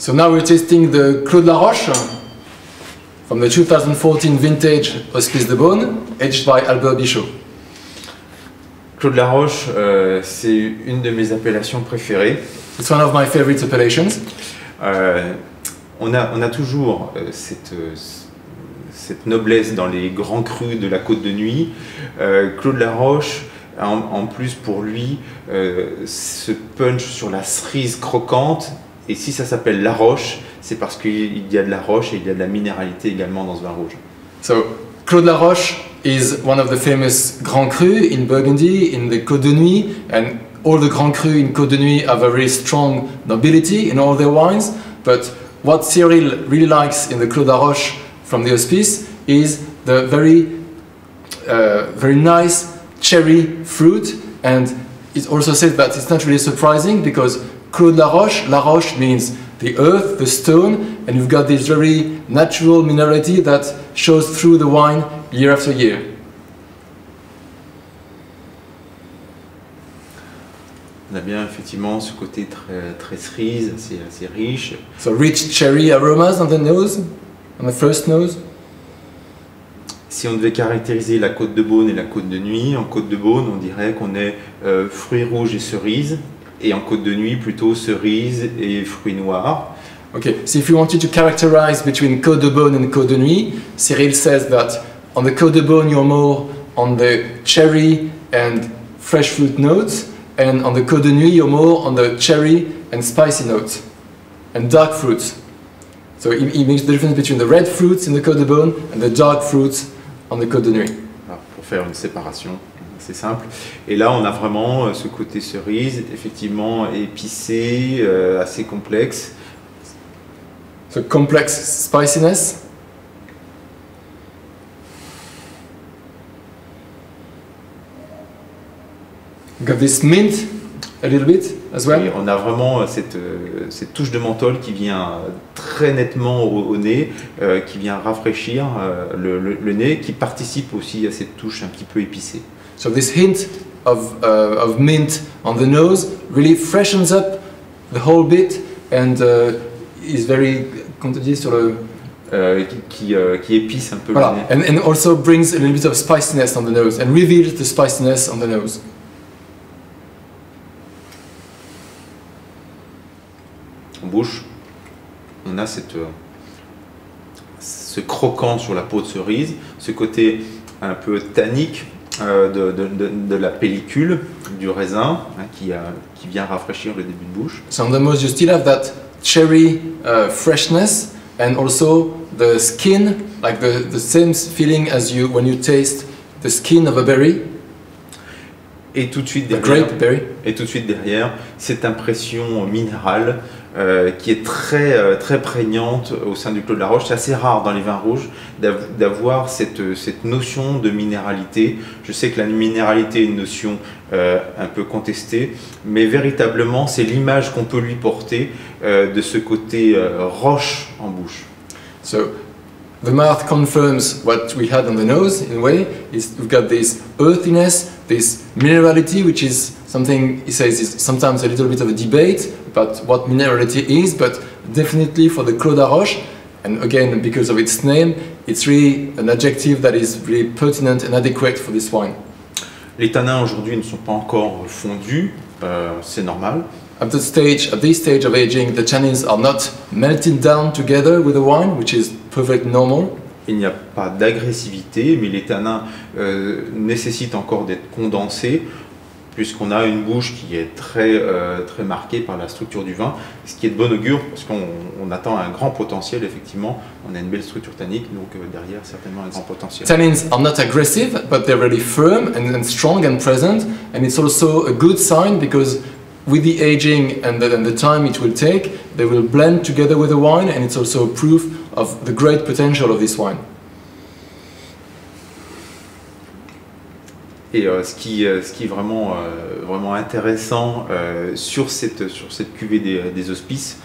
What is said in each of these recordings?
So now we're tasting the Claude Laroche from the 2014 vintage Hospice de Beaune, aged by Albert Bichot. Claude Laroche, c'est une de mes appellations préférées. It's one of my favorite appellations. On a toujours cette noblesse dans les grands crus de la Côte de Nuit. Claude Laroche, en plus pour lui, ce punch sur la cerise croquante. Et si ça s'appelle Laroche, c'est parce qu'il y a de la roche et il y a de la minéralité également dans ce vin rouge. So, Claude Laroche is one of the famous Grands Crus in Burgundy, in the Côte de Nuit, and all the Grands Crus in Côte de Nuit have a very strong nobility in all their wines. But what Cyril really likes in the Claude Laroche from the Hospice is the very nice cherry fruit, and it also says that it's not really surprising because Claude Laroche, Laroche means the earth, the stone, and you've got this very natural minerality that shows through the wine year after year. On a bien effectivement ce côté très cerise, assez riche. So rich cherry aromas on the nose, on the first nose. Si on devait caractériser la Côte de Beaune et la Côte de Nuit, en Côte de Beaune on dirait qu'on est fruits rouges et cerises, et en Côte de Nuit plutôt cerises et fruits noirs. Okay, so if you wanted to characterize between Côte de Beaune and Côte de Nuit, Cyril says that on the Côte de Beaune you're more on the cherry and fresh fruit notes, and on the Côte de Nuit you're more on the cherry and spicy notes, and dark fruits. So he makes the difference between the red fruits in the Côte de Beaune and the dark fruits on the Côte de Nuit. Alors, pour faire une séparation, c'est simple. Et là on a vraiment ce côté cerise, effectivement épicé, assez complexe. So complex spiciness. You got this mint a little bit as well. Et on a vraiment cette touche de menthol qui vient très nettement au nez, qui vient rafraîchir le nez, qui participe aussi à cette touche un petit peu épicée. So this hint of mint on the nose really freshens up the whole bit and is very, comment on dit sur le... qui épice un peu voilà. le nez. And also brings a little bit of spiciness on the nose and reveals the spiciness on the nose. En bouche, on a ce croquant sur la peau de cerise, ce côté un peu tannique de la pellicule du raisin qui vient rafraîchir le début de bouche. So on the nose you still have that cherry freshness and also the skin, like the same feeling as when you taste the skin of a berry. Et tout de suite The derrière, grape berry. et tout de suite derrière, cette impression minérale qui est très prégnante au sein du Claude Laroche. C'est assez rare dans les vins rouges d'avoir cette notion de minéralité. Je sais que la minéralité est une notion un peu contestée, mais véritablement c'est l'image qu'on peut lui porter de ce côté roche en bouche. So the mouth confirms what we had on the nose in a way. We've got this earthiness, this minerality, which is something he says is sometimes a little bit of a debate about what minerality is, but definitely for the Claude Laroche, and again because of its name, it's really an adjective that is really pertinent and adequate for this wine. Les tanins aujourd'hui ne sont pas encore fondus, c'est normal. At this stage of aging, the tannins are not melted down together with the wine, which is perfectly normal. Il n'y a pas d'agressivité, mais les tanins nécessitent encore d'être condensés, puisqu'on a une bouche qui est très marquée par la structure du vin, ce qui est de bon augure, parce qu'on attend un grand potentiel, effectivement. On a une belle structure tannique, donc derrière, certainement un grand potentiel. Tannins are not aggressive, but they're really firm and strong and present, and it's also a good sign because with the aging and the time it will take, they will blend together with the wine, and it's also a proof of the great potential of this wine. Et ce qui est vraiment intéressant sur cette cuvée des Hospices,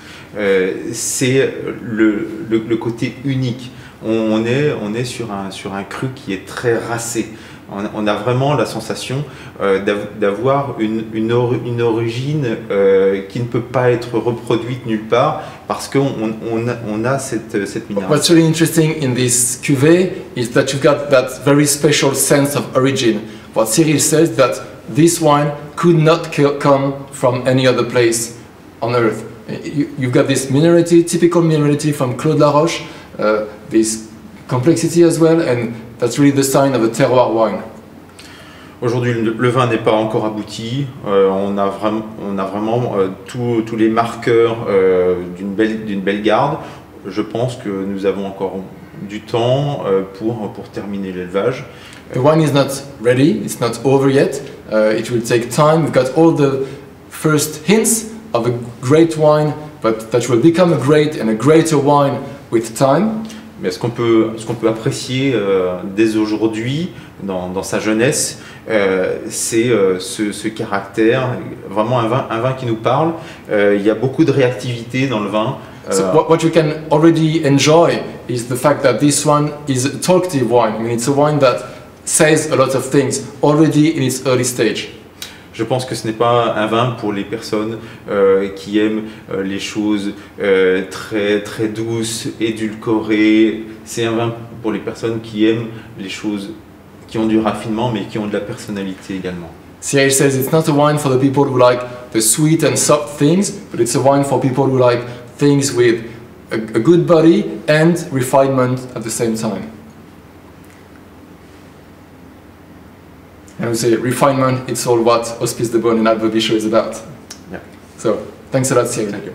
c'est le côté unique. On est sur un cru qui est très racé. On a vraiment la sensation d'avoir une origine qui ne peut pas être reproduite nulle part parce qu'on a cette minéralité. What's really interesting in this cuvée is that you've got that very special sense of origin. What Cyril says that this wine could not come from any other place on earth. You've got this minerality, typical minerality from Claude Laroche, this complexity as well, and that's really the sign of a terroir wine. Aujourd'hui, le vin n'est pas encore abouti. On a vraiment tous les marqueurs d'une belle garde. Je pense que nous avons encore du temps pour terminer l'élevage. The wine is not ready, it's not over yet. It will take time. We've got all the first hints of a great wine, but that will become a great and a greater wine with time. Mais ce qu'on peut apprécier dès aujourd'hui, dans sa jeunesse, c'est ce caractère, vraiment un vin qui nous parle. Il y a beaucoup de réactivité dans le vin. So what you can already enjoy is the fact that this one is a talkative wine. I mean, it's a wine that says a lot of things already in its early stage. Je pense que ce n'est pas un vin pour les personnes qui aiment les choses très douces, édulcorées. C'est un vin pour les personnes qui aiment les choses qui ont du raffinement mais qui ont de la personnalité également. Cyril says it's not a wine for the people who like the sweet and soft things, but it's a wine for people who like things with a good body and refinement at the same time. And we say refinement, it's all what Hospice de Beaune and Alpes Bichot is about. Yeah. So, thanks a lot, Cyril. Thank you.